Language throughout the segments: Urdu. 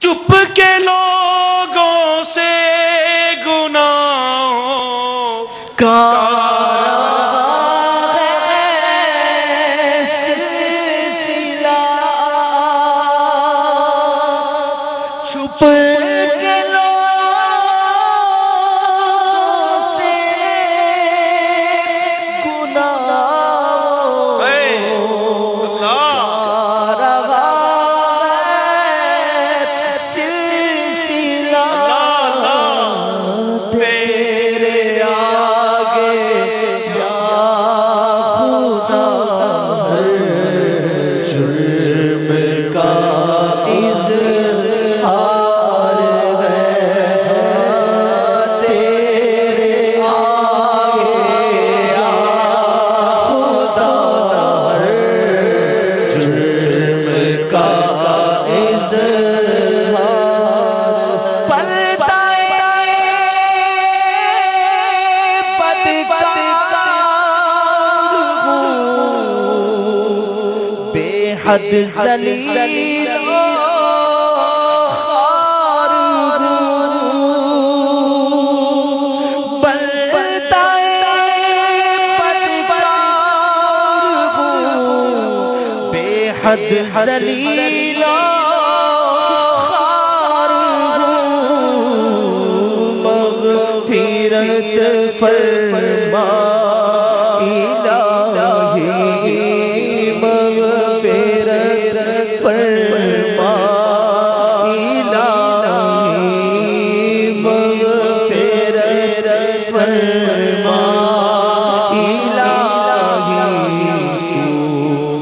چپ کے لوگوں سے گناہوں کا سلسلہ، چھپ کے لوگوں سے گناہوں حد ذلیل خوار ہوں، بدکار ہوں، بے حد ذلیل خوار ہوں، مغفرت فرما فرما الہی، مغفرت فرما الہی، تو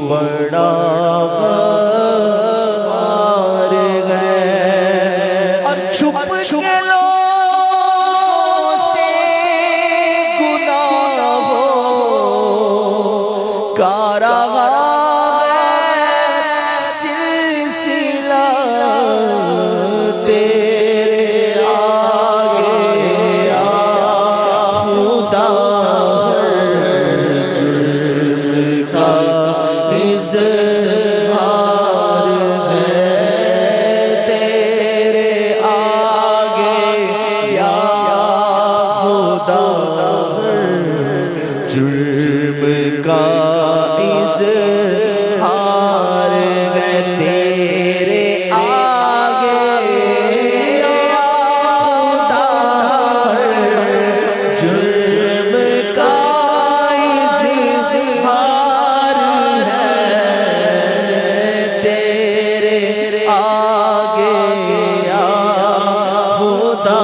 بڑا غفار ہے۔ اور چھپ چھپ لوگوں سے گناہوں کا روا جرم کا اظہار ہے تیرے آگے یا خدا، جرم کا اظہار ہے تیرے آگے یا خدا۔